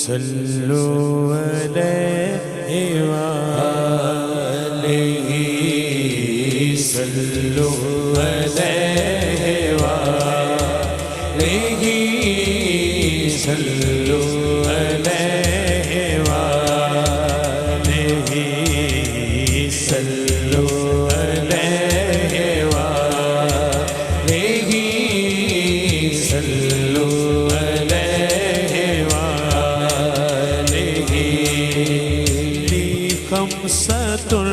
सल्लु अलैहि वालैहि सल्लु अलैहि वालैहि सल्लु अलैहि वालैहि सल्लु अलैहि वालैहि सल्लु अलैहि वालैहि खम्सतुल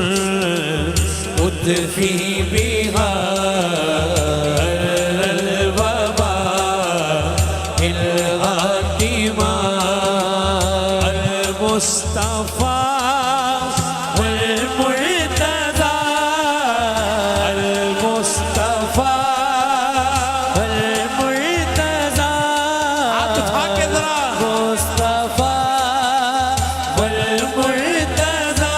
उद्फी बिहा मुस्तफा वल मुर्तज़ा अल मुस्तफा वल मुर्तज़ा हाथ उठा के जरा मुस्तफा वल मुर्तज़ा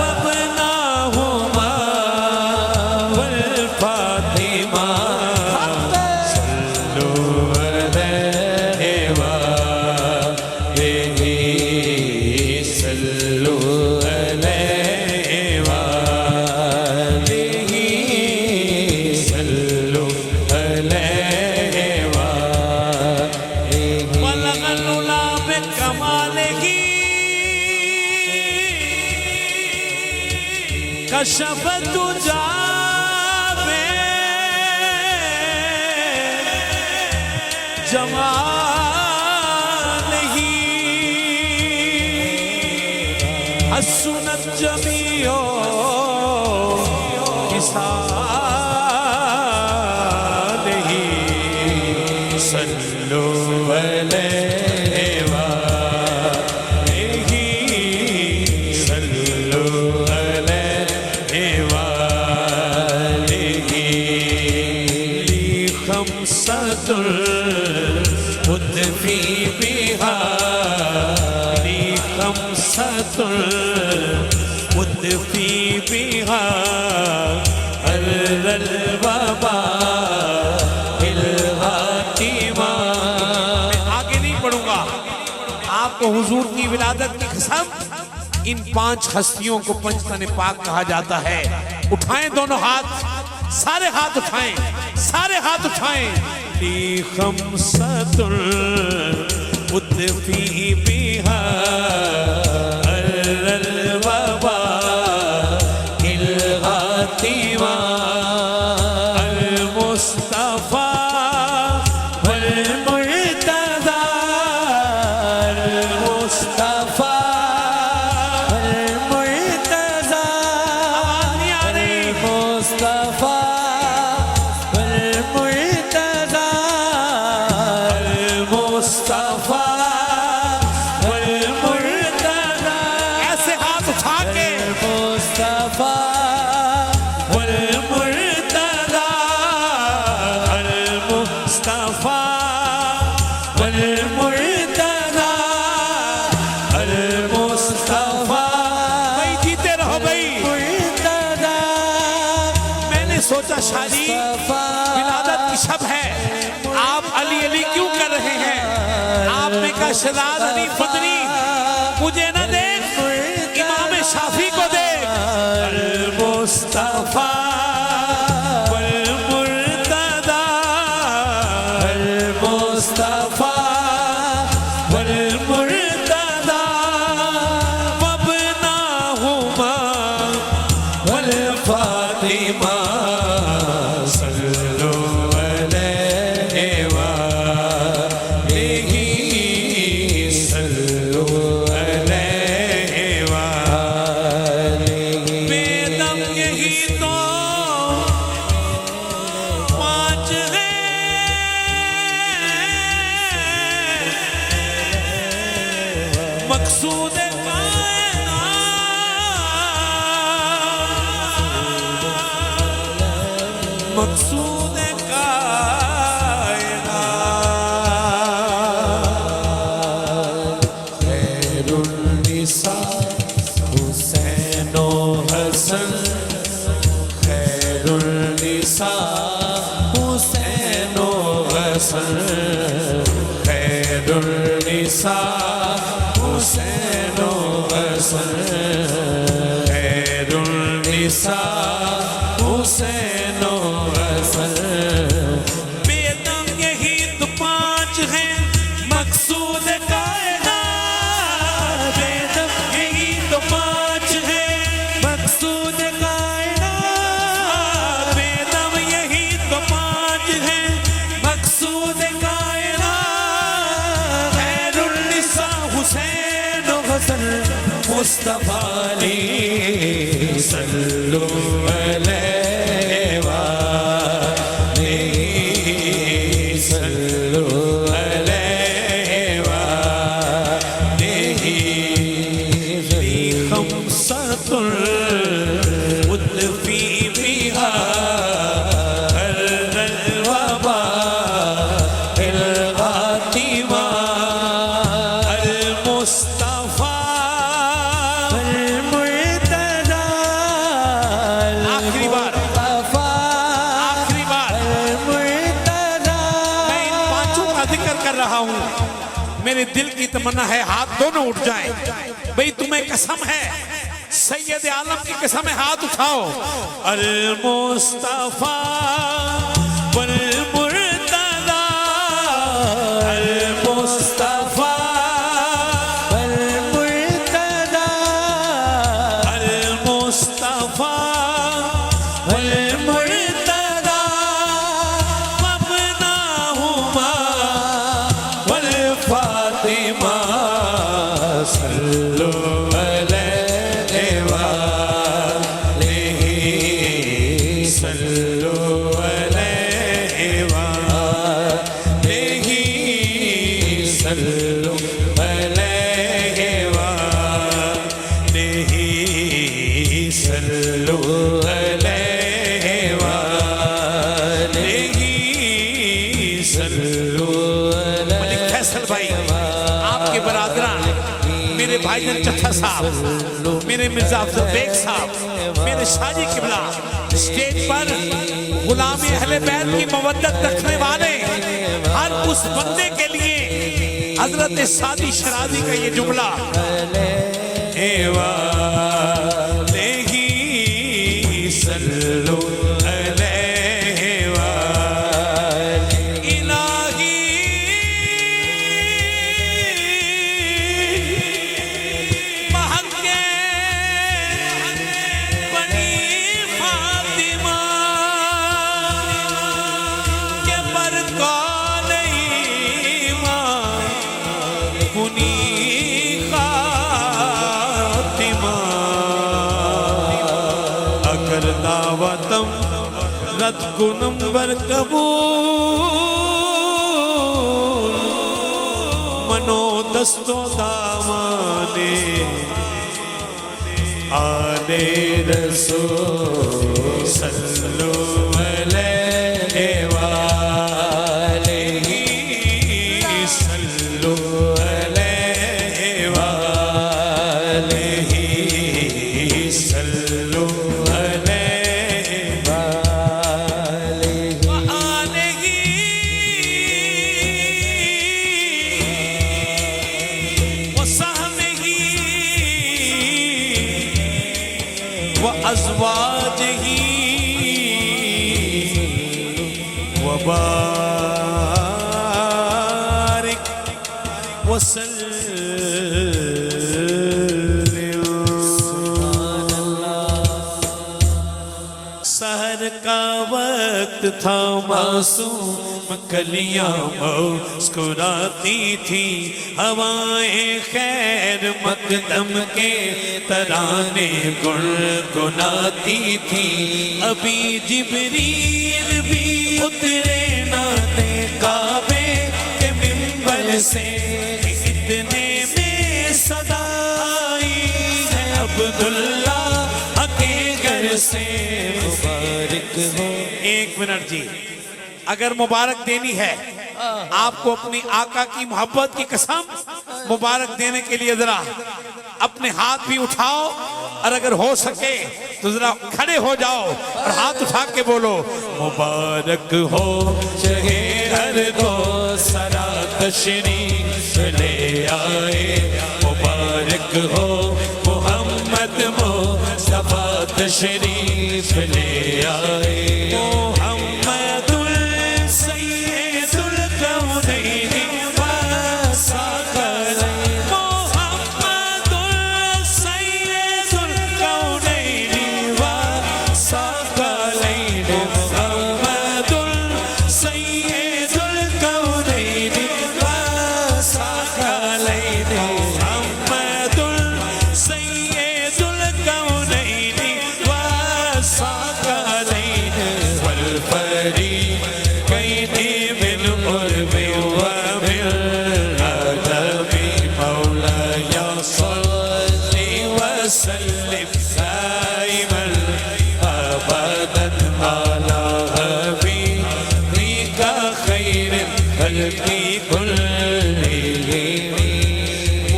वबनाहुमा वल फातिमा सल्लु अलैहि वालैहि सल्लु अलैहि वालैहि सल्लु अलैहि वालैहि बलगल उला बिकमालिही कशफत दुजा जमालिही हसनत जमीओ किसालिही सल्लु अलैहि वालैहि सल्लु अलैहि वालैहि खम्सतुल उद्फी बिहा खम्सतुल उद्फी बिहा अल वबा इल हातिमा। मैं आगे नहीं पढ़ूंगा, आपको हुजूर की विलादत की कसम इन 5 हस्तियों को पंचतन पाक कहा जाता है। उठाएं दोनों हाथ, सारे हाथ उठाएं, सारे हाथ उठाएं। खम्सतुल उद्फी बिहा अल वबा इल हातिमा अल मुस्तफा वल मुर्तज़ा अल मुस्तफा वल मुर्तज़ा अल मुस्तफा वल मुर्तज़ा अल मुस्तफा वल मुर्तज़ा। ऐसे हाथ उठा के मुस्तफा वल मुर्तज़ा अल मुस्तफा वल मुर्तज़ा अल मुस्तफा। भाई जीते रहो भाई मुर्तज़ा। मैंने सोचा शादी विलादत की शब है, आप अली अली क्यों कर रहे हैं? आपने कहा शहजाद अली फदनी मुझे न देख, इमाम शाफी को देख। अल मुस्तफा वल मुर्तज़ा अल मुस्तफा वल मुर्तज़ा वबनाहुमा वल फातिमा सल्लु अलैहि वालैहि सल्लु अलैहि वालैहि। बेदम यही तो 5 हैं, मकसूद मकसूद कायनात खैरुल निसा हुसैन व हसन खैरुल निसा हुसैन व हसन खैरुल निसा निसा हुसैन हसन खैरुल निसा हुसैन हसन बेदम यही तो पांच हैं मकसूद कायनात बेदम यही तो पांच हैं मकसूद कायनात बेदम यही तो पांच हैं मकसूद कायनात खैरुल निसा हुसैन हसन मुस्तफा अली सल्लु अलैहि वालैहि सल्लु अलैहि वालैहि खमसतुल उतफी बिहा हर्रल वबा इल गातिमा अल मुस्तफा मेरे दिल की तमन्ना है हाथ दोनों उठ जाएं भाई तुम्हें कसम है सैयद आलम की कसम है हाथ उठाओ अल मुस्तफा वल मुर्तदा अल मुस्तफा वल मुर्तदा अल मुस्तफा वल मुर्तदा मबनाहुमा वल फातिमा सल्लु अलैहि वालैहि सल्लु अलैहि वालैहि सल्लु अलैहि वालैहि सल्लु अलैहि वालैहि सल्लु मलिक फैसल भाई आपके बरादरान मेरे भाईजान चट्टा साहब मेरे मिर्जा अफजल बेग साहब मेरे शाजी किबला स्टेज पर गुलामी अहले बैत की मवद्दत रखने वाले हर उस बंदे के लिए हजरत सादी शराजी का ये जुमला वालैहि सल्लु अलैहि वालैहि इलाही महके बनी फातिमा के पर कौन ईमान कुनी खातिमा अगर दावतम रद गुनम्बर कबूल मनो दस्तो दामाने आले रसूल सल्लु अलैहि वालैहि सल्लु अलैहि वालैहि सल्लु अलैहि वालैहि वसहबिही व अज़वाजिही व बारिक वसल्लिम सहर का वक्त था मासूम कलियां मुस्कुराती थी हवाएं खैर मकदम के तराने गुनगुनाती थी अभी जिब्रील भी उतरे ना थे काबे के मिंबर से इतने में सदाई है अब्दुल्ला के घर से मुबारक हो। एक मिनट जी अगर मुबारक देनी है आपको अपनी आका की मोहब्बत की कसम मुबारक देने के लिए जरा अपने हाथ भी उठाओ और अगर हो सके तो जरा खड़े हो जाओ और हाथ उठा के बोलो मुबारक हो शहे हर दो सरा तशरीफ ले आए। मुबारक हो मोहम्मद मुस्तफा तशरीफ ले आए। मोहम्मदुल सय्यदुल कौनैनि व सकलैनि। मोहम्मदुल सय्यदुल कौनैनि व सकलैनि। मोहम्मदुल सय्यदुल कौनैनि व सकलैनि। मोहम्मदुल सय्यदुल कौनैनि व सकलैनि। वल फरीक़ैनि मिन उर्बि व मिन अदबि। मौलाया सल्लि व सल्लिम दाइमन अबदन अला हबीबिका खैरिल खल्क़ि कुल्लिहिम। ओ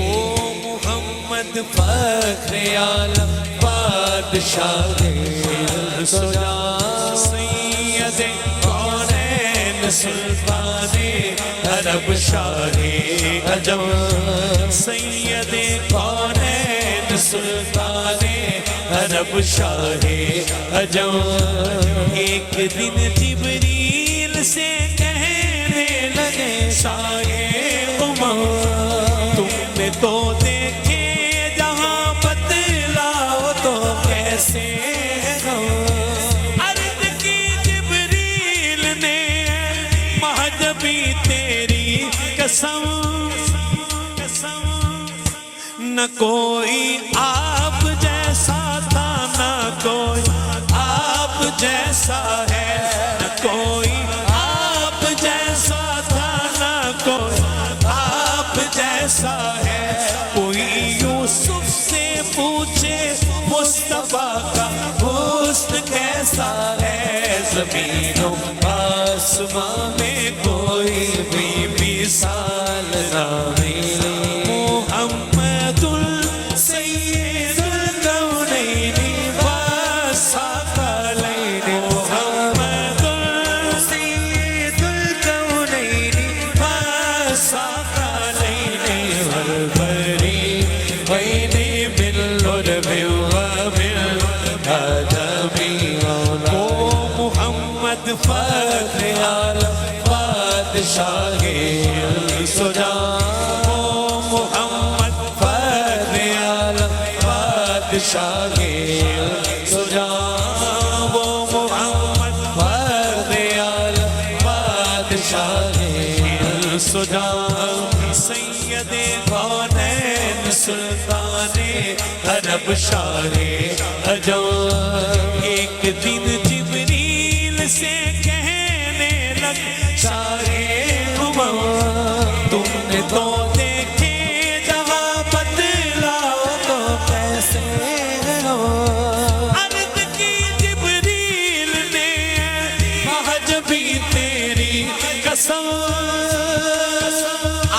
मुहम्मद फ़ख्र आलम बादशाह सुजा सैयदे कौनैन सुल्ताने अरब शाहे अजम। सैयदे कौनैन सुल्ताने अरब शाहे अजम। एक दिन जिब्रील से कहने लगे शाहे उमर, तुमने तो देखे जहां बतलाओ तो कैसे हो। अर्ज़ की जिब्रील ने महजबी तेरी कसम, न कोई आप जैसा था न कोई आप जैसा है। न कोई आप जैसा था न कोई आप जैसा है। कोई यूसुफ से पूछे मुस्तफा का हुस्न कैसा है। ज़मीनों आसमां में कोई भी मिसाल ना मिले। मुहम्मदुल सय्यदुल कौनैनि व सकलैनि। मुहम्मदुल सय्यदुल कौनैनि व सकलैनि। वल फरीक़ैनि मिन उर्बि व मिन अदबि। ओ मुहम्मद फ़ख्र आलम बादशाहे सुजा। ओ मुहम्मद फ़ख्र आलम बादशाहे सुजा। वो मुहम्मद फ़ख्र आलम बादशाहे सुजा। सैयदे कौनैन सुल्ताने अरब शाहे अजम। एक दिन जिब्रील से कहने लगे शाहे उमर, तुमने तो देखे जहां बतलाओ तो कैसे हो। अर्ज़ की जिब्रील ने महजबी तेरी कसम।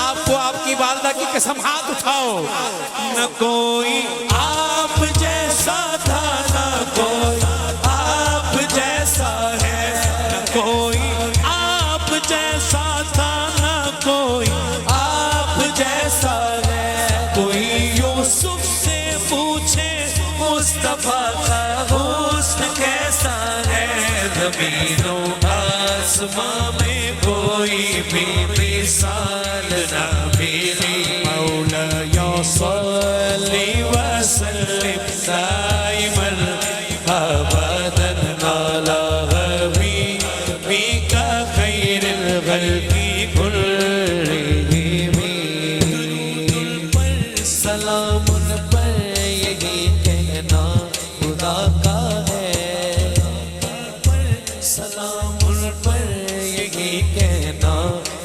आपको आपकी वालदा की कसम, हाथ उठाओ। न कोई आप जैसा था न कोई आप जैसा है। न कोई आप जैसा था न कोई आप जैसा है। कोई यूसुफ से पूछे मुस्तफा का हुस्न कैसा है। ज़मीनों आसमां में कोई भी मिसाल ना मिली। मौलाया सल्लि व सल्लिम दाइमन अबदन अला हबीबिका खैरिल खल्क़ि कुल्लिहिम। सलाम उन पर यही कहना खुदा का है। सलाम उन पर यही कहना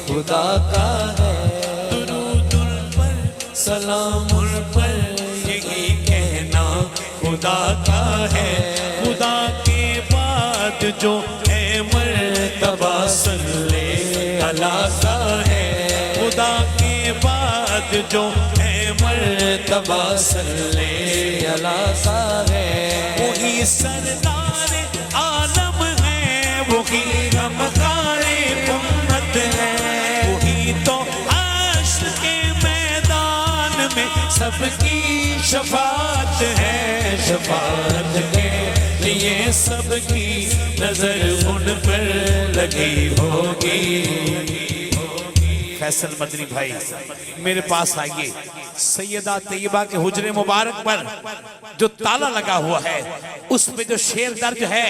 खुदा का है। दुरूद पर सलाम उन पर यही कहना खुदा का है। खुदा के बाद जो है मर्तबा सल्ले अला का है। खुदा के बाद जो है मर्तबा सल्ले अला का है। वही सरदार आलम है, वही गमखारे उम्मत है। वही तो में सबकी शफात है, शफात के लिए सबकी नजर उन पर लगी होगी। फैसल मदनी भाई मेरे पास आइए। सैयदा तैयबा के हुजरे मुबारक पर जो ताला लगा हुआ है उस पे जो शेर दर्ज है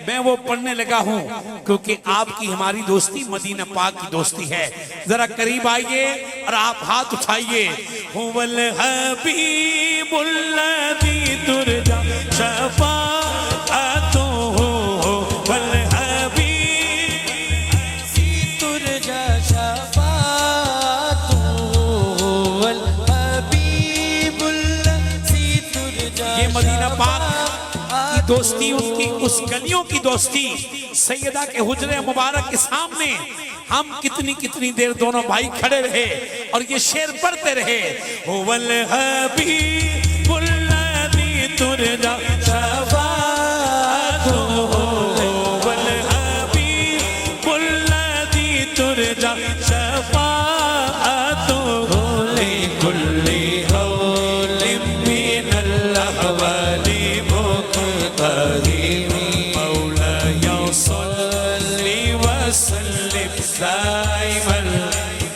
मैं वो पढ़ने लगा हूं, क्योंकि आपकी हमारी दोस्ती मदीना पाक की दोस्ती है। जरा करीब आइए और आप हाथ उठाइए। हुवल हबीबुल्लज़ी तुरजा शफ़ाअतुहु, वल हबीबुल्लज़ी तुरजा शफ़ाअतुहु, वल हबीबुल्लज़ी तुरजा। ये मदीना पाक की दोस्ती, उसकी उस गलियों की दोस्ती, सैयदा के हुजरे मुबारक के सामने हम कितनी कितनी देर दोनों भाई खड़े रहे और ये शेर पढ़ते रहे। हुवल हबीबुल्लज़ी तुरजा शफ़ाअतुहु, वल हबीबुल्लज़ी तुरजा शफ़ाअतुहु, लिकुल्ली हौलिन मिनल अहवाली मुक़तदीम, मौलाया सल्लि वसल्लिम दाइमन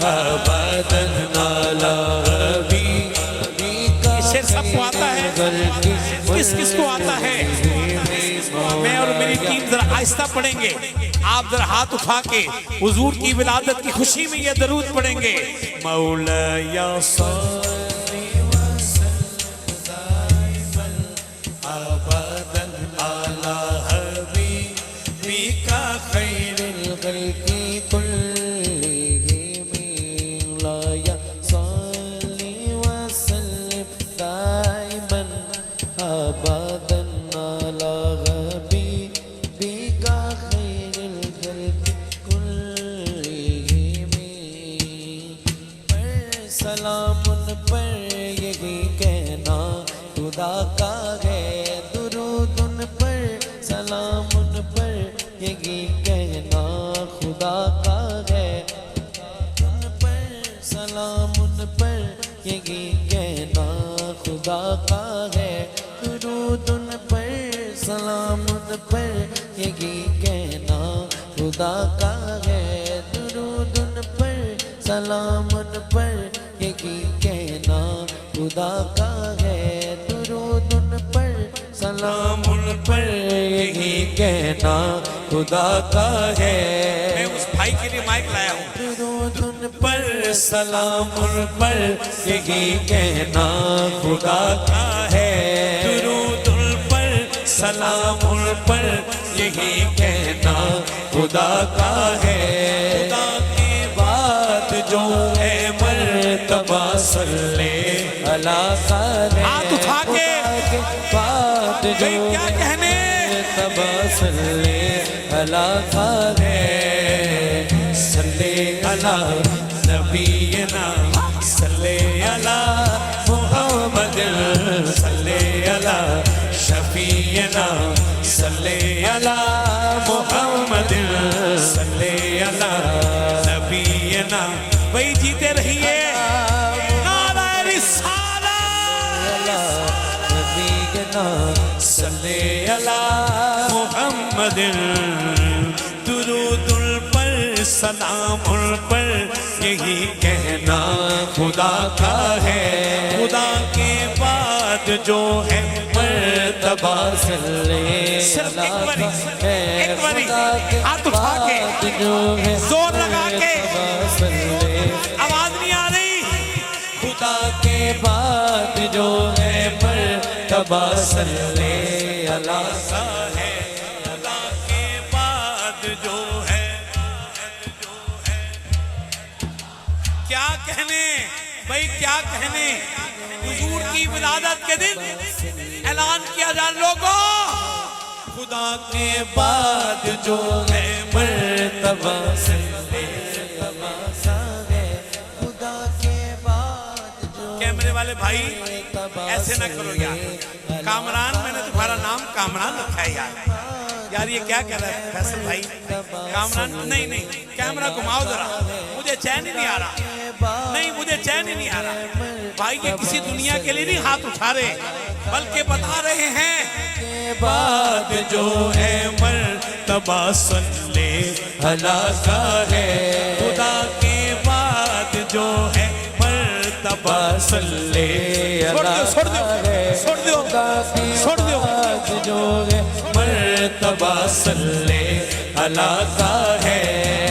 अबदन अला हबीबिका। शेर सबको आता है? किस किस को आता है? मैं और मेरी टीम जरा आहिस्ता पढ़ेंगे, आप जरा हाथ उठा के हुजूर की विलादत की खुशी में ये दरूद पढ़ेंगे। मौलाया सल्लि वसल्लिम दाइमन अबदन अला हबीबिका खैरुल खल्क़ि कुल्लिहिम, मौलाया सल्लि वसल्लिम दाइमन अबदन अला हबीबिका खैरुल खल्क़ि कुल्लिहिम। सलाम उन पर यही कहना खुदा का है, दुरूद उन पर सलाम उन पर यही कहना खुदा का है, उन पर सलाम उन पर यही कहना खुदा का है, दुरूद उन पर सलाम उन पर यही कहना खुदा का है, दुरूद उन पर सलाम उन पर यही कहना खुदा का है, दुरूद उन पर सलाम उन पर यही कहना खुदा का है। मैं उस भाई के लिए माइक लाया हूँ। दुरूद उन पर सलाम उन पर यही कहना खुदा का है, दुरूद उन पर सलाम उन पर यही कहना खुदा का है। खुदा के बाद जो है मर्तबा सल्ले अला खाने, हाथ उठा के बाद जो क्या कहने मर्तबा सल्ले अला खाने, सल्ले अला नबीना सल्ले अला मुहम्मद, सल्ले अला शफीना सल्ले अला मुहम्मद, सल्ले अला नबीना। वही जीते रहिए। नारा रिसालत नबीना सल्ले अला मुहम्मद, दुरूदुल पर सलामुल पर यही कहना खुदा का है। खुदा के बाद जो है मर्तबा सल्ले अला है, खुदा के बाद जो है जोर लगा के आवाज नहीं आ रही। खुदा के बाद जो है मर्तबा सल्ले अला है, खुदा के बाद जो है क्या कहने भाई, क्या कहने। हुजूर की विलादत के दिन ऐलान किया जाए लोगों, खुदा के बाद जो है मर्तबा सल्ले अला है, खुदा के बाद जो। कैमरे वाले भाई ऐसे ना करो यार। कामरान, मैंने तुम्हारा नाम कामरान रखा है यार। यार ये क्या कह रहा है फैसल भाई? कामरान नहीं नहीं, कैमरा घुमाओ जरा, मुझे चैन ही नहीं आ रहा। नहीं मुझे चैन ही नहीं आ रहा। भाई ये किसी दुनिया के लिए नहीं हाथ उठा रहे, बल्कि बता रहे हैं के बाद जो है मर्तबा सल्ले अला का है। खुदा के बाद जो है मर्तबा सल्ले अला का है। छोड़ दो जो है मर्तबा सल्ले अला का है।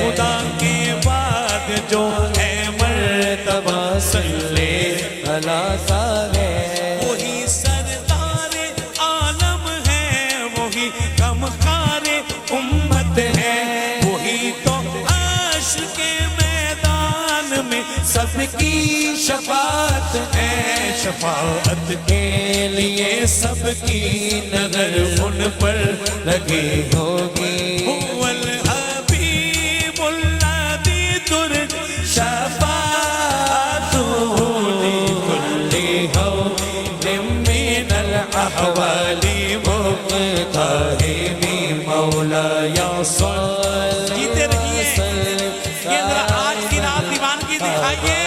खुदा के बाद जो है मर्तबा सल्ले अला का है। वही सरदारे आलम है, वही गमखारे उम्मत है, वही तो अर्श के मैदान में सबकी शफाअत है। शफाअत के लिए सबकी नजर उन पर लगी होगी। हुवल हबीबुल्लज़ी तुरज शफाअतुहु लिकुल्ली हौलिम मिनल अहवाली मुक़्ताहिमी मौलाया सल्लल्लाहु। जीते रहिए। ये जरा आज की रात दीवानगी दिखाइए।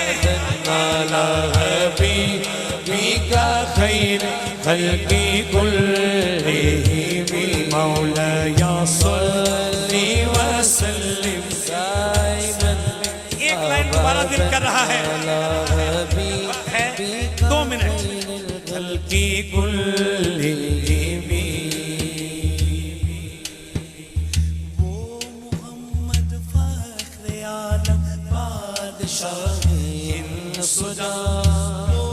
अला हबीबी का खैर खल्क़ी कुल्लिहिम मौलाया सल्ली व सल्लिम दाइमन। एक लाइन दोबारा दिल कर रहा है 2 मिनट। खल्क़ी कुल्लिहिम वो मोहम्मद फ़ख्र आलम बादशाह सुजा। वो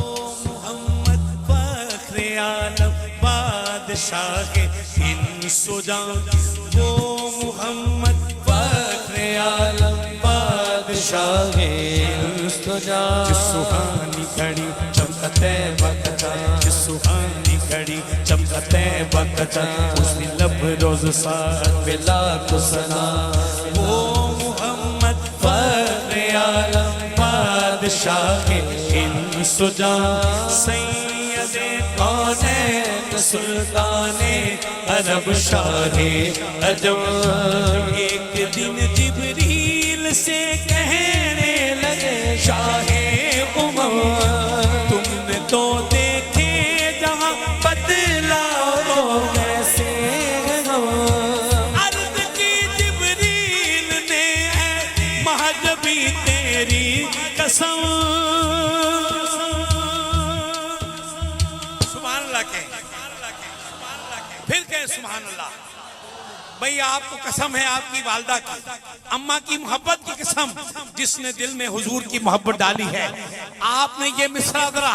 मोहम्मद फ़ख्र आलम बादशाह इन सुजा। वो मोहम्मद फ़ख्र आलम बादशाह इन सुजा। जिस सुहानी घड़ी चमकते वक्त, जिस सुहानी घड़ी चमकते वक्त, उस लब रोज साथ बिला को सना। वो मोहम्मद फ़ख्र आलम बादशाह इन सुजा। सैयदे कौनैन सुल्ताने अरब शाहे अजम। एक दिन जिब्रील से कहने लगे शाहे उमम, तुमने तो देखे जहां बदलाओ कैसे हम। अर्ज़ की जिब्रील ने महजबी तेरी कसम। सुभान अल्लाह के फिर कहें सुभान अल्लाह। भाई आपको कसम है आपकी वालदा की, अम्मा की मोहब्बत की कसम, जिसने दिल में हुजूर की मोहब्बत डाली है। आपने ये मिसरा जरा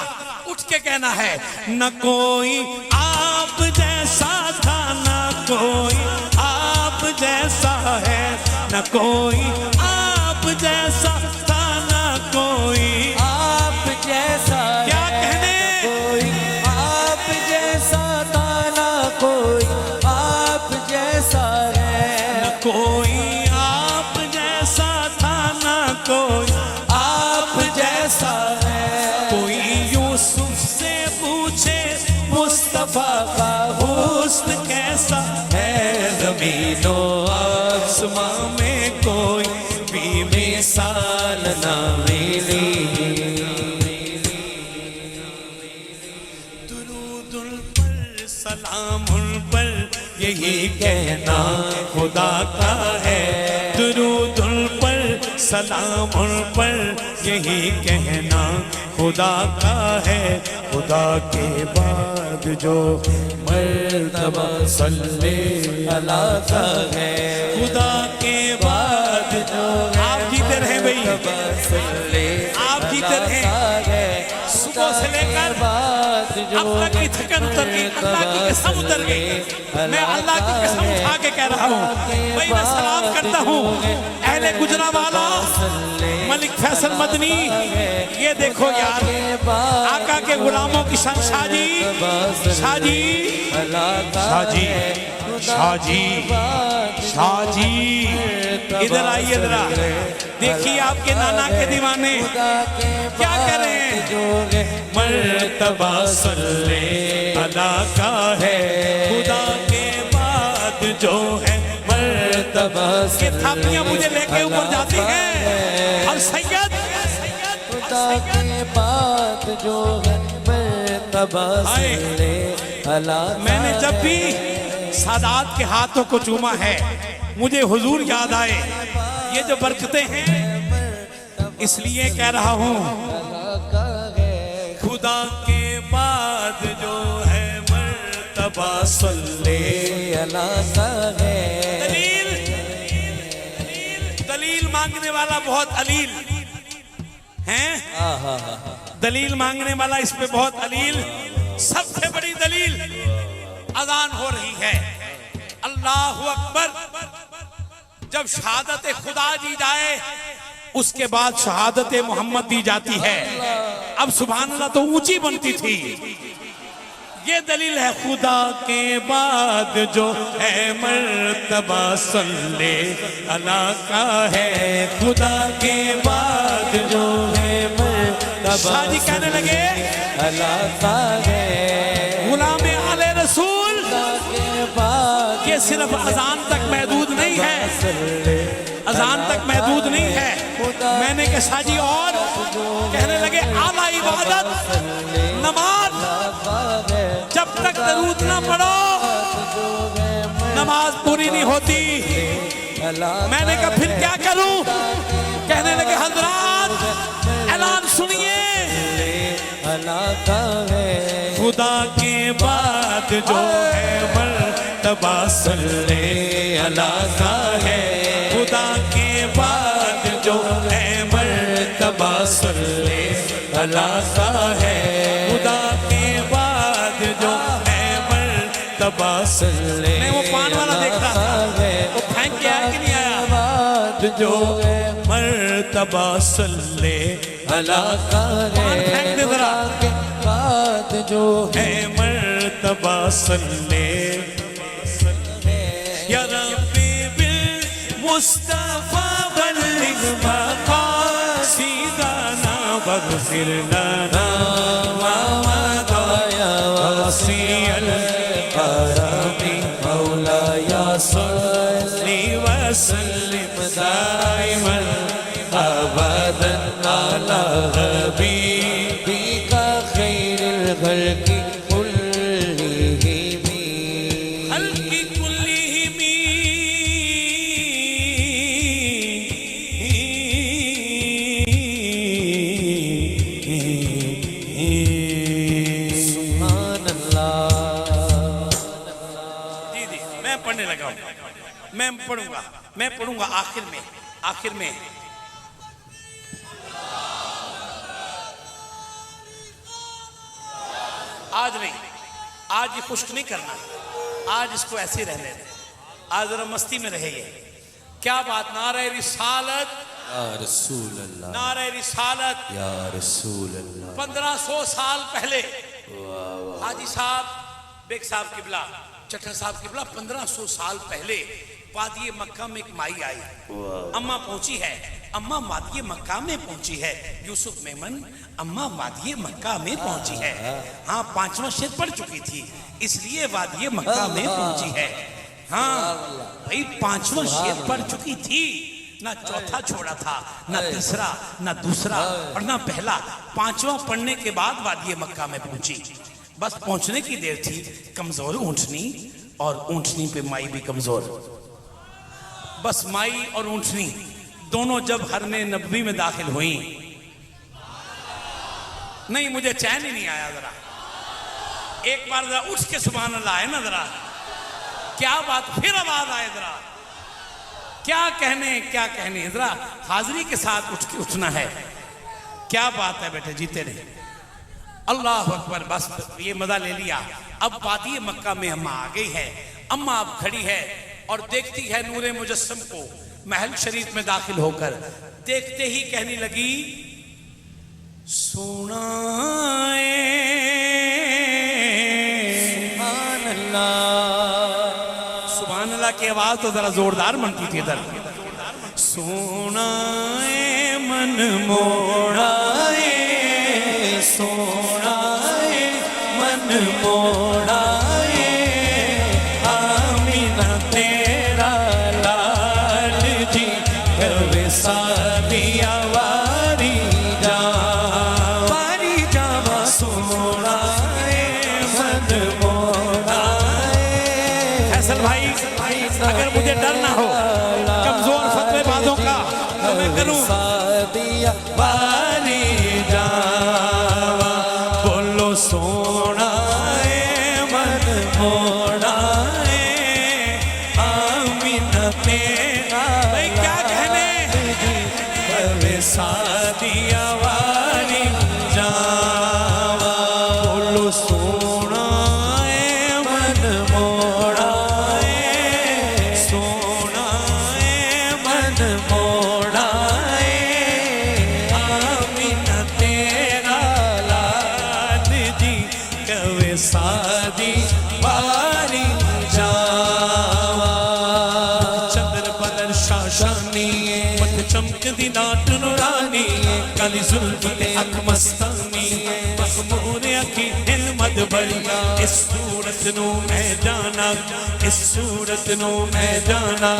उठ के कहना है। न कोई आप जैसा था, न कोई आप जैसा है, न कोई आप जैसा था, न कोई आप जैसा। क्या कहने? कोई आप जैसा था, न कोई आप जैसा है। न कोई आप जैसा था, न कोई आप जैसा है। कोई यूसुफ से पूछे मुस्तफा का हुस्न कैसा है। ज़मीनो आसमां में कोई भी मिसाल ना मिली। दुरूदुल पर सलामुल पर यही कहना खुदा का है। दुरूदुल पर सलामुल पर यही कहना खुदा का है। खुदा के बाद जो मर्तबा सल्ले अला का है। खुदा के बाद जो आप जीते रहे भाई, आप जीते रहे। सुबह से लेकर अब तक की थकन उतर गई, अल्लाह की कसम उतर गई। मैं अल्लाह की कसम उठा के कह रहा हूँ भाई, मैं सलाम करता हूँ अहले गुजरावाला मलिक फैसल मदनी। ये देखो यार आका के गुलामों की शान। शाहजी शाहजी शाहजी शाहजी शाहजी इधर आइए जरा, देखिए आपके नाना के दीवाने क्या कह रहे हैं। मर्तबा सल्ले अला का है। खुदा के बाद जो है मर्तबा। ये थापियां मुझे लेके ऊपर जाती हैं और सैयद के बाद जो है मर्तबा सल्ले अला मैंने जब भी सादात के हाथों को चूमा है मुझे हुजूर याद आए। ये जो बरकतें हैं इसलिए कह रहा हूँ खुदा के बाद जो है मर्तबा सल्ले अला का है। दलील दलील मांगने वाला बहुत अलील हैं। दलील मांगने वाला इस पे बहुत अलील। सबसे बड़ी दलील अजान हो रही है अल्लाहु अकबर। जब शहादत खुदा दी जाए उसके बाद शहादत मोहम्मद दी जाती है। अब सुभान अल्लाह तो ऊंची बनती थी। ये दलील है खुदा के बाद जो है मर्तबा सल्ले अला का है। खुदा के बाद जो है मर्तबा शादी कहने लगे अला का है। गुलाम आले रसूल के बाद ये सिर्फ अजान तक महदूद नहीं है। अजान तक महदूद नहीं है। मैंने कहा शादी और कहने लगे आला इबादत नमाज जब तक दरूद ना पढ़ो नमाज पूरी नहीं होती। मैंने कहा फिर क्या करूं? कहने लगे हजरात ऐलान सुनिए खुदा के बाद जो है मर्तबा सल्ले अला का है। खुदा के बाद जो है मर्तबा सल्ले अला का है। खुदा के बाद जो है मर्तबा सल्ले। मैं वो पान वाला देख रहा था वो फेंक के आया कि नहीं आया? बाद जो है मर्तबा सल्ले अला का है। फेंक दे जरा। बाद जो है मर्तबा सल्ले या रब्बी बिल मुस्तफा बल्लिग मक़ासिदना वग़फिर लना मा मदाया वसीअल करमी मौलाया सल्ली व सल्लिम दाइमन अबदन अला हबीबिका खैरिल खल्क़ि मैं पढ़ूंगा आखिर में आज नहीं, आज ये खुश्क नहीं करना। आज इसको ऐसे रहने दें। आज जरा मस्ती में रहे। ये क्या बात। नारे रिसालत या रसूल अल्लाह। नारे रिसालत या रसूल अल्लाह। 1500 साल पहले हाजी साहब बेग साहब किबला चट्टर साहब किबला 1500 साल पहले वादिये मक्का में एक माई आई। अम्मा पहुंची है। अम्मा वादिये मक्का में पहुंची है। यूसुफ मेमन अम्मा वादिये मक्का में पहुंची है। हाँ 5वां शेर पढ़ चुकी थी इसलिए वादिये मक्का में पहुंची है। हाँ भाई 5वां शेर पढ़ चुकी थी। ना चौथा छोड़ा था ना तीसरा ना दूसरा और ना पहला। 5वां पढ़ने के बाद वादिये मक्का में पहुंची। बस पहुंचने की देर थी। कमजोर ऊंटनी और ऊंटनी पे माई भी कमजोर। बस माई और ऊंटनी दोनों जब हरमे नबवी में दाखिल हुई नहीं मुझे चैन ही नहीं आया। जरा एक बार जरा उठ के सुभान अल्लाह है ना जरा। क्या बात। फिर आवाज आए जरा। क्या कहने जरा हाजिरी के साथ उठ के उठना है। क्या बात है बेटे जीते रहे। अल्लाह अकबर। बस ये मजा ले लिया। अब वादिये मक्का में अम्मा आ गई है। अम्मा अब खड़ी है और देखती है नूरे मुजस्सम को महल शरीफ में दाखिल होकर। देखते ही कहने लगी सुना सुभान अल्लाह की आवाज तो जरा जोरदार बनती थी इधर। सोना मन मोड़ाए सोना मन मोड़ाए आमीना तेरा लाल जी सादिया वारी जान। मुझे डर ना हो कमजोर फतवेबाजों का तो मैं करूं सादिया बारी जावा बोलो सोना ए मन मोड़ा ए आमीना तेरा भाई क्या कहने कवे सादिया वाली जावा बोलो सोना ए मन मोड़ा ए सोना ए मन मोड़ा ए आमीना तेरा लाड जी कवे सादी वाली जावा चंद्र बदर शाशानी मत चमक दी नाट नुरानी काली जुल्फ ते अख मस्तानी मखमूर अखी दिल मद बड़ी इस सूरत नू मैं जाना इस सूरत नू मैं जाना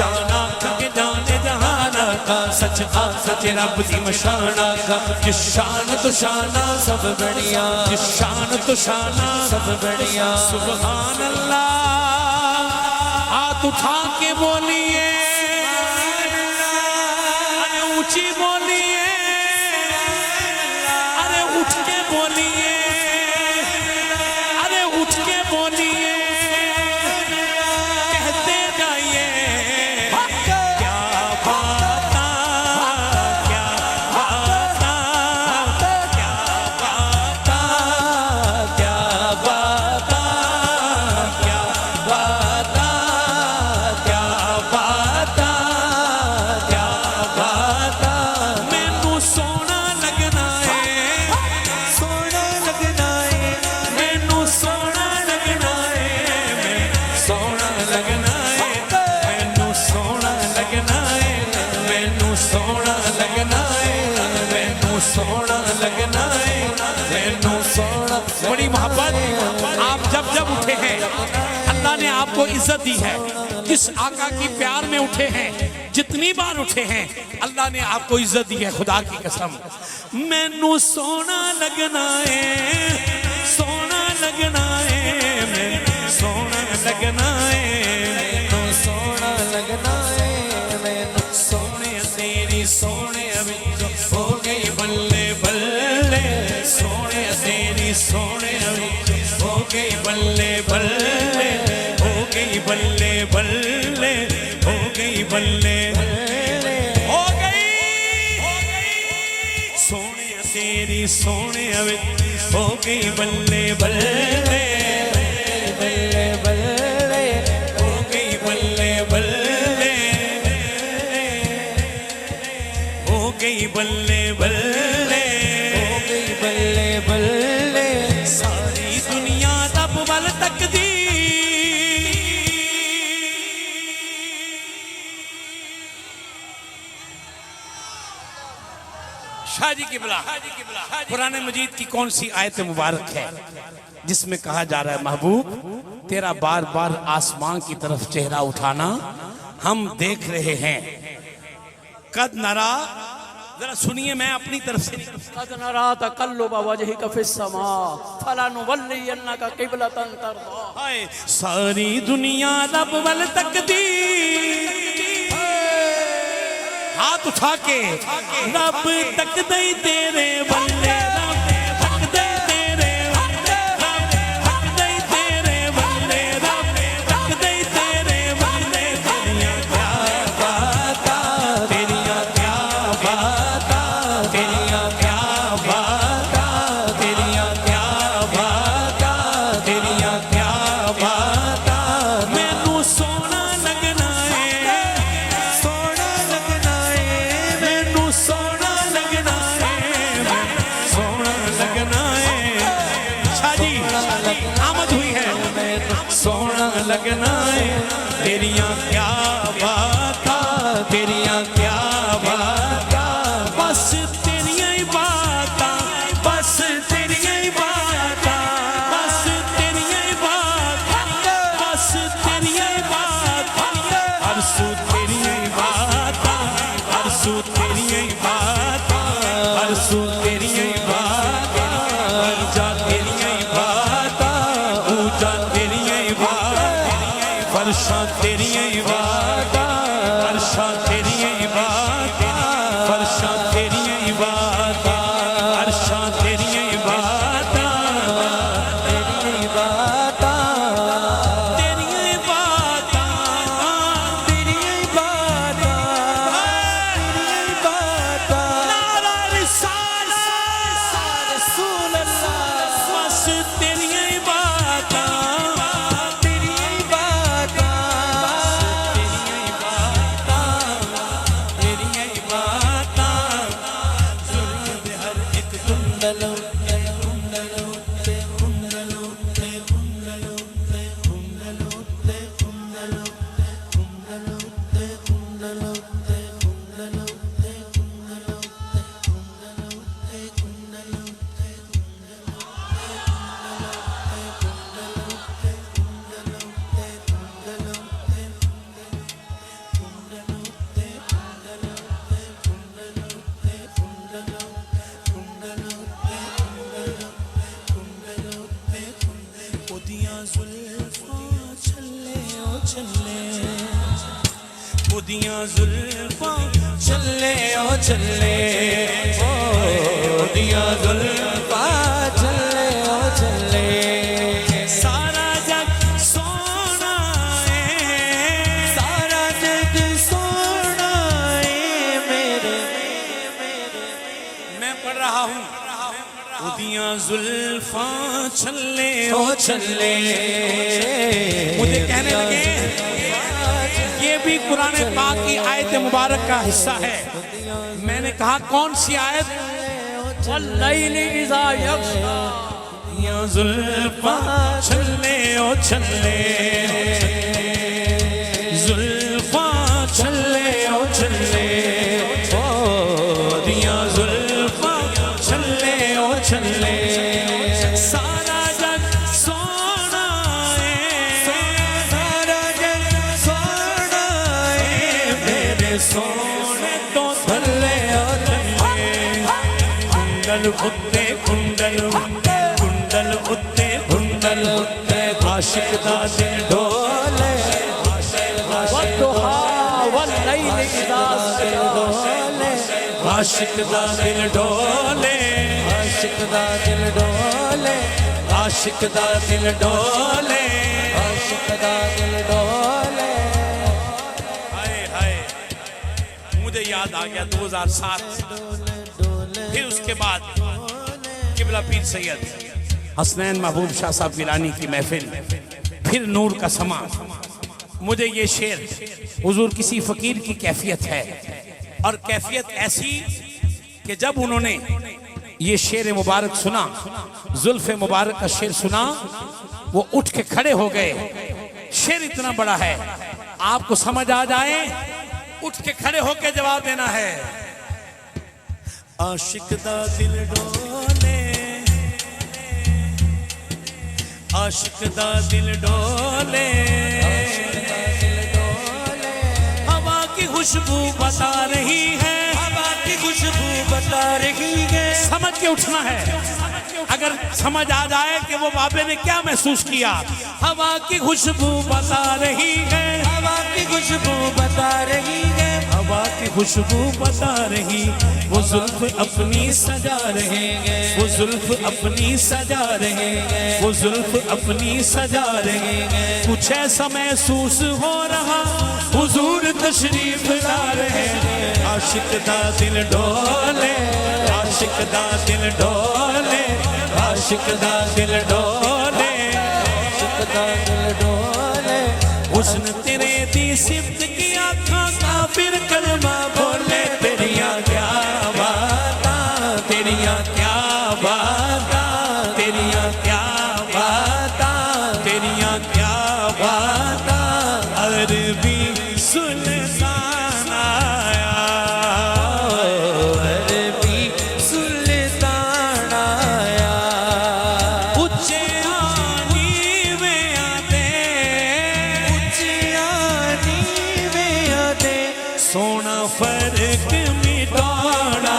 जाना के जाने जहाना का सच आ सच रब दी मशाना का जिस शान तो शाना सब बढ़िया जिस शान तो शाना सब बढ़िया सुभान अल्लाह हाथ उठा के बोलिए अरे ऊंची बोलिए अरे उठ के बोलिए अरे उठ के बोलिए कहते जाइए क्या बाता क्या बाता क्या बाता क्या बाता क्या बाता क्या बाता क्या बाता मैनू सोना लगना है सोना लगना है मैनू सोना लगना है सोना लगना है मैनू सोना लगना है मैनू सोना लगना है मैनू सोना लगना है मैनू सोना बड़ी मोहब्बत आप जब जब उठे हैं अल्लाह ने आपको इज्जत दी है जिस आका की प्यार में उठे हैं जितनी बार उठे हैं अल्लाह ने आपको इज्जत दी है खुदा की कसम मैनू सोना लगना है सोना लगना है मैनू सोना लगना है मैनू सोना लगना है मैनू सोने तेरी सोने विच हो गई बल्ले बल्ले सोने तेरी सोने विच हो गई बल्ले बल्ले हो गई बल्ले बल्ले हो गई बल्ले हो गई सोने तेरी सोने विच हो गई बल्ले बल्ले बल्ले बल्ले हो गई बल्ले बल्ले हो गई बल्ले बल्ले हो गई बल्ले बल्ले सारी दुनिया रब वल तकदी शाहजी की बिला कुरान मजीद की कौन सी आयत मुबारक है जिसमें कहा जा रहा है महबूब तेरा बार बार आसमान की तरफ चेहरा उठाना हम देख रहे हैं कद नरा जरा सुनिए मैं अपनी तरफ से कद नरा तकल्लुब वजहिक फिस्समा फलनुवल्लियन्नका क़िबलतन तर्दा हाय सारी दुनिया रब वल तकदी हाथ उठा के रब तक दई तेरे बल्ले रब तक दई तेरे बल्ले रब तक दई तेरे बल्ले रब तक दई तेरे बल्ले तेरियां क्या बाता तेरियां क्या बाता तेरियां क्या बाता तेरियां क्या बाता तेरियां क्या बाता मैनू सोना लगना है सोना लगना है मैनू सोना लगना है सोना लगना है शादी आमद हुई है सोना लगना है तेरियां क्या बाता तेरियां क्या बाता बस तेरियां ही बाता बस तेरियां ही बाता बस तेरियां ही बाता बस तेरियां ही बाता अरसू तेरियां ही बाता अरसू तेरियां ही बाता अरसू तेरियां ही बाता ऊंचा तेरियां ही बाता ऊंचा तेरियां ही बाता फर्शा तेरियां ही बाता जुल्फां चले ओ चले उदियां जुल्फां चले ओ चले उदियां जुल्फां चले ओ चले सारा जग सोना है सारा जग सोना है मेरे मैं पढ़ रहा हूँ उदियां जुल्फां चले ओ चले मुझे कहने लगे ये भी कुरान पाक की आयत मुबारक का हिस्सा है। मैंने कहा कौन सी आयत? वल्लैलि इज़ा यग़शा उदियां जुल्फां चले ओ चले जुल्फां चले ओ चले उदियां जुल्फां चले ओ चले सारा जग सोना है सारा जग सोना है मेरे सोने तो थल्ले ओ थल्ले कुंडल उत्ते कुंडल कुंडल उत्ते कुंडल उत्ते आशिक दा दिल डोले वद्दुहा वल्लैलि इज़ा डोले आशिक दा दिल डोले आशिक दा दिल डोले आशिक दा दिल डोले आशिक दा दिल डोले हाय हाय मुझे याद आ गया 2007 फिर उसके बाद किबला पीर सैयद हसनैन महबूब शाह साहब गिलानी की महफिल फिर नूर का समा मुझे ये शेर हुजूर किसी फकीर की कैफियत है और कैफियत ऐसी कि जब उन्होंने ये शेर मुबारक सुना जुल्फ़े मुबारक का शेर सुना वो उठ के खड़े हो गए। शेर इतना बड़ा है आपको समझ आ जाए उठ के खड़े होकर जवाब देना है। आशिक दा दिल डोले आशिक दा दिल डोले हवा की खुशबू बता रही है हवा की खुशबू बता रही है समझ के उठना है। अगर समझ आ जाए कि वो बाबे ने क्या महसूस किया हवा की खुशबू बता रही है हवा की खुशबू बता रही है हवा की खुशबू बता रही वो जुल्फ अपनी सजा रहे वो जुल्फ अपनी सजा रहे वो जुल्फ अपनी सजा रहे कुछ ऐसा महसूस हो रहा हुजूर तशरीफ ला रहे आशिक दा दिल डोले आशिक दा दिल डोले आशिक दा दिल डोले आशिक दा दिल डोले हुस्न तेरे दी सिफ्त की आँखां काफिर कलमा बोले तेरिया क्या बाता तेरिया क्या बाता तेरिया क्या बाता तेरिया क्या बाता अरबी सुल्तान आया अरबी सुल्तान आया उच्चे आनी में आते उच्चियानी में आते सोना फर्क मिटाना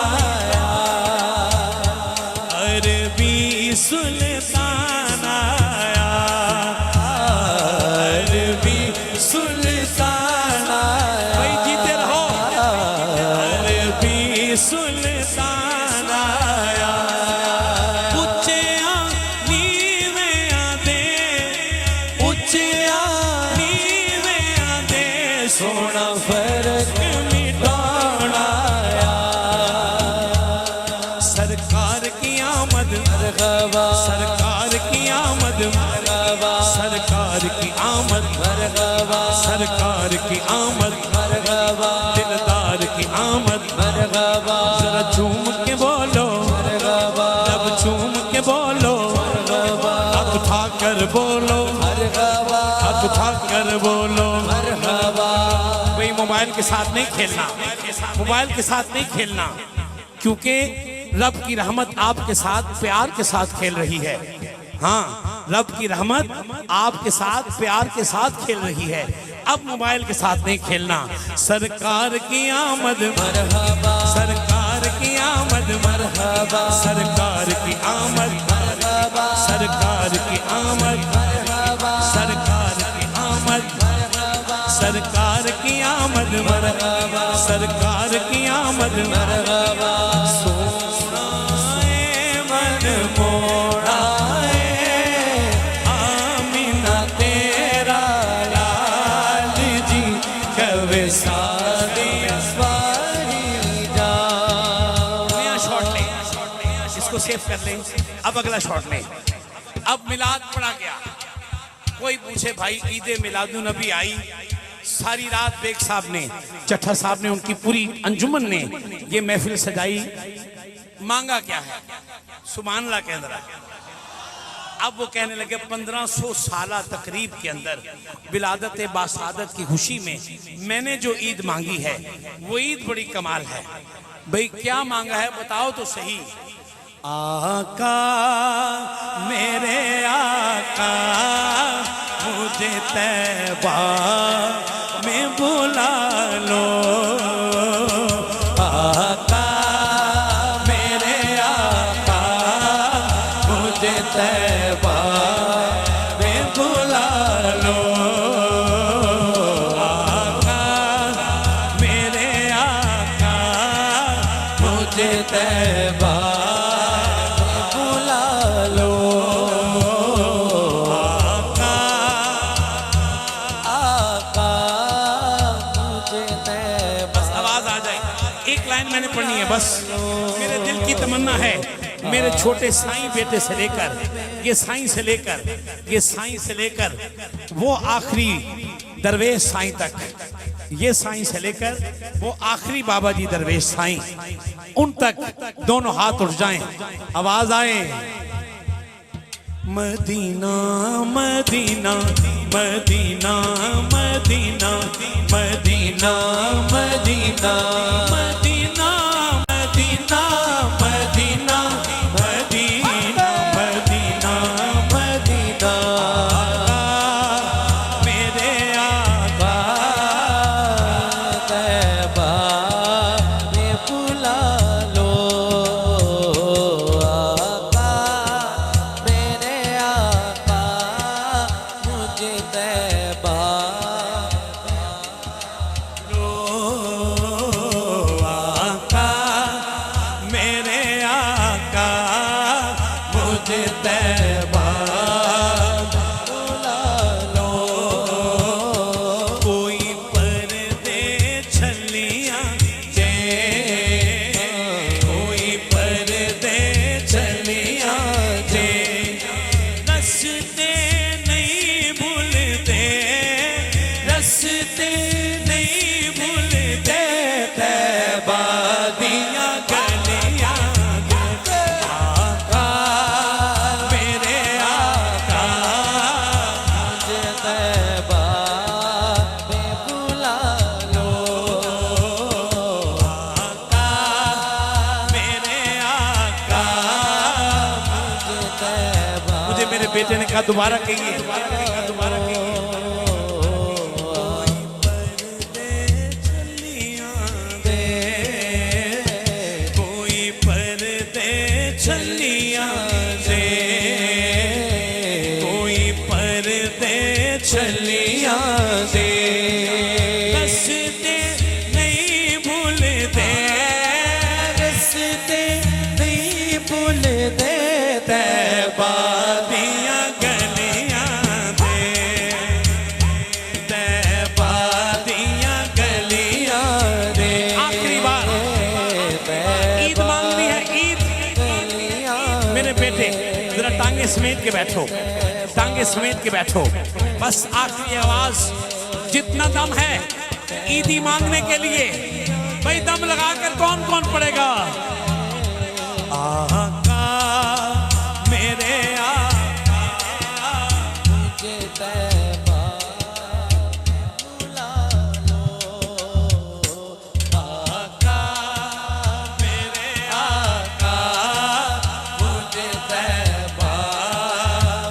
अरबी सुल्तान आया अरबी सुल्तान भाई जीते रहो अरबी सुल्तान आया उच्चे नीवे आते उच्चे नीवे आते सोना फर्क मिटाना सरकार की आमद मरहबा सरकार की आमद मरहबा सरकार की आमद मरहबा सरकार की आमद मरहबा दिलदार की आमद मरहबा जरा झूम के बोलो मरहबा जब झूम के बोलो मरहबा हाथ उठा कर बोलो मरहबा हाथ उठा कर बोलो मरहबा भाई मोबाइल के साथ नहीं खेलना मोबाइल के साथ नहीं खेलना क्योंकि रब की रहमत आपके साथ प्यार के साथ खेल रही है। हाँ रब की रहमत आपके साथ प्यार के साथ खेल रही है। अब मोबाइल के साथ नहीं खेलना। सरकार की आमद मरहबा सरकार की आमद मरहबा सरकार की आमद मरहबा सरकार की आमद मरहबा सरकार की आमद मरहबा सोनाए मन मोड़ाए आमीना तेरा लाल जी कवे सादिया नया शॉट ले, इसको सेव कर लें। अब अगला शॉट लें। अब मिलाद पढ़ा गया। कोई पूछे भाई ईद मिलादुन नबी आई, सारी रात बेग साहब ने, चट्ठा साहब ने, उनकी पूरी अंजुमन ने ये महफिल सजाई, मांगा क्या है? सुभान अल्लाह के अंदर। अब वो कहने लगे 1500 साला तकरीब के अंदर विलादत बासादत की खुशी में मैंने जो ईद मांगी है वो ईद बड़ी कमाल है। भाई क्या मांगा है बताओ तो सही। आका मेरे आका मुझे तैबा में बुला लो, आका मेरे आका मुझे तैबा में बुला लो, आका मेरे आका मुझे तैबा मैंने पढ़नी है बस। मेरे दिल की तमन्ना है मेरे छोटे साईं बेटे से लेकर ये साईं से लेकर ये साईं से लेकर वो आखिरी दरवेश साईं तक, ये साईं से लेकर वो आखिरी बाबा जी दरवेश साईं, उन तक दोनों हाथ उठ जाएं, आवाज आए मदीना मदीना मदीना मदीना मदीना मदीना मदीना मदीना मदीना मदीना मदीना मदीना मेरे आका तैबा में बुला लो, आका मेरे आका मुझे तैबा आका मेरे आका मुझे तैबा बुला लो, कोई पर्दे छलियां जे, कोई पर्दे छलियां जे, रस्ते नहीं भूलते, रस्ते नहीं भूलते, तैबा दिया गलियां आका मेरे आका मुझे तैबा में बुला लो, आका मेरे आका। मुझे तैबा मुझे मेरे बेटे ने कहा दोबारा कहिए, दोबारा कहिए। कोई पर्दे छलियां दे, कोई पर्दे छलियां दे, रस्ते नहीं भूलते, रस्ते नहीं भूलते, तैबा दिया गलियां दे, तैबा दिया गलियां दे। आखिरी बार ईद मांगनी है, ईद। मेरे बेटे जरा टांगे समेट के बैठो, टांगे समेट के बैठो, बस आखिरी आवाज, जितना दम है ईदी मांगने के लिए। भाई दम लगाकर कौन कौन पड़ेगा? आका मेरे आका मुझे तैबा बुला लो, आका मेरे आका मुझे तैबा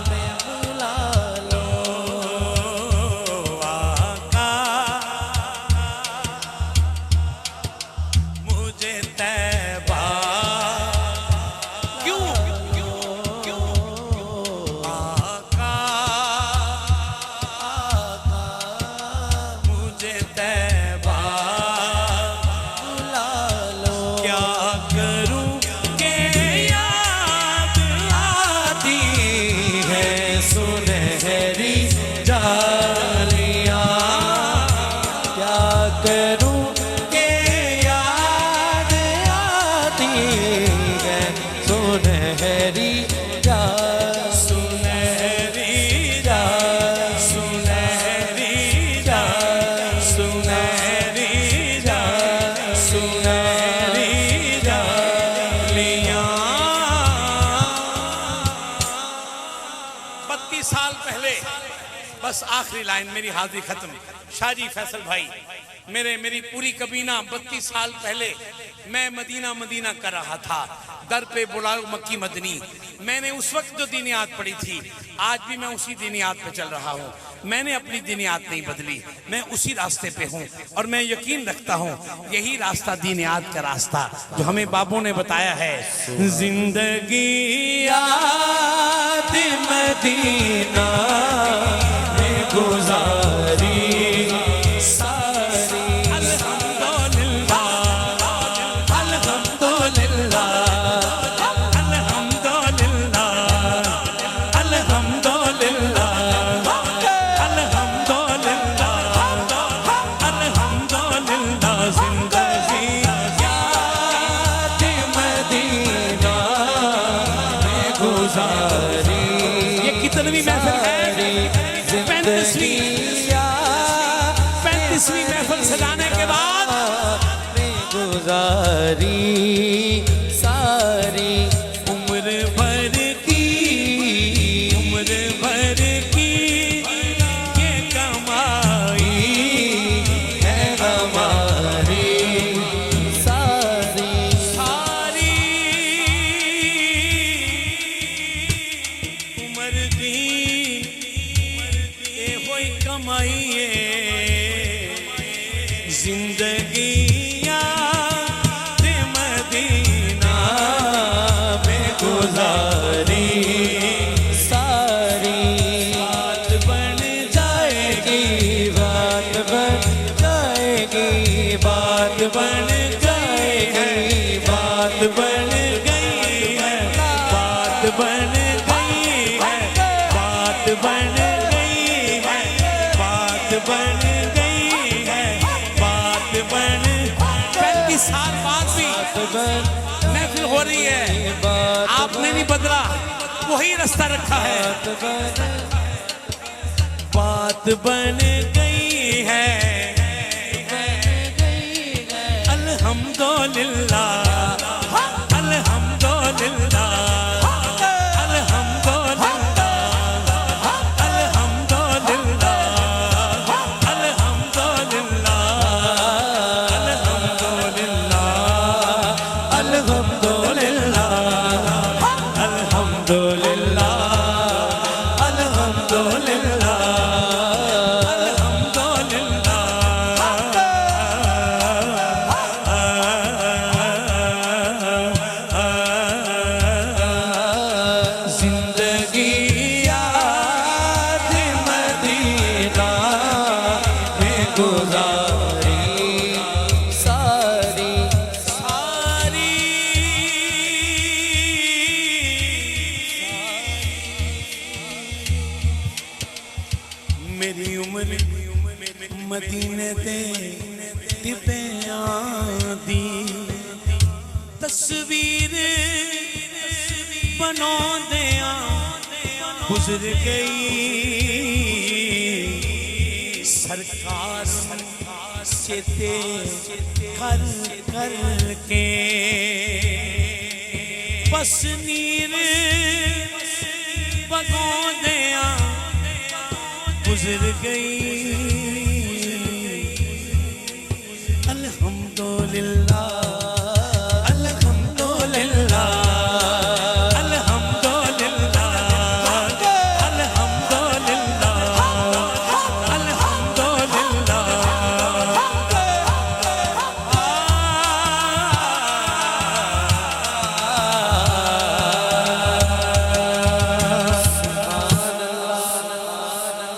में बुला लो, आका मुझे तैबा डालियां क्या करूं के याद आती है सुनहरी रात सुनहरी रात, सुनहरी रात, सुनहरी रात, सुनहरी डालियां। 32 साल पहले, बस आखिरी लाइन मेरी हाजिरी खत्म। शाहजी फैसल भाई, मेरी पूरी कबीना 32 साल पहले मैं मदीना कर रहा था। दर पे बुलाओ मक्की मदनी। मैंने उस वक्त जो दीनियात पढ़ी थी, आज भी मैं उसी दीनियात पे चल रहा हूँ। मैंने अपनी दीनियात नहीं बदली, मैं उसी रास्ते पे हूँ और मैं यकीन रखता हूँ यही रास्ता दीनियात का रास्ता जो हमें बाबों ने बताया है। जिंदगी याद मदीना में गुजारी सारी अल्हम्दुलिल्लाह, अल्हम्दुलिल्लाह अल्हम्दुलिल्लाह, अल्हम्दुलिल्लाह, अल्हम्दुलिल्लाह, अल्हम्दुलिल्लाह। जिंदगी याद मदीना में गुजारी ये कितनवीं महफिल है? 35वीं महफिल सजाने के बाद में गुजारी सारी उम्र भर की ये कमाई है हमारी सारी सारी उम्र की ये होई कमाई है। जिंदगी याद मदीना में गुजारी सारी बात बन जाएगी, बात बन जाएगी बात बन जाएगी, बात बन गई है, बात बन गई है, बात बन गई है, बात बन गई है, बात बन। 35 साल बाद भी महफिल हो रही है, आपने नहीं बदला, वही रास्ता रखा है। बात बन गई है, अल्हम्दुलिल्लाह, अल्हम्दुलिल्लाह, अल्हम्दुलिल्लाह, अल्हम्दुलिल्लाह, अल्हम्दुलिल्लाह, अल्हम्दुलिल्लाह, अल्हम्दुलिल्लाह अल्हम्दुलिल्लाह, अल्हम्दुलिल्लाह, जिंदगी याद मदीना में गुजारी सारी सारी मेरी उम्र मदीने ते तिबियां दी तस्वीर बनाउंदियां गुजर गई। सरकार चेते कर कर के बस नीर बगाउंदियां गुजर गई।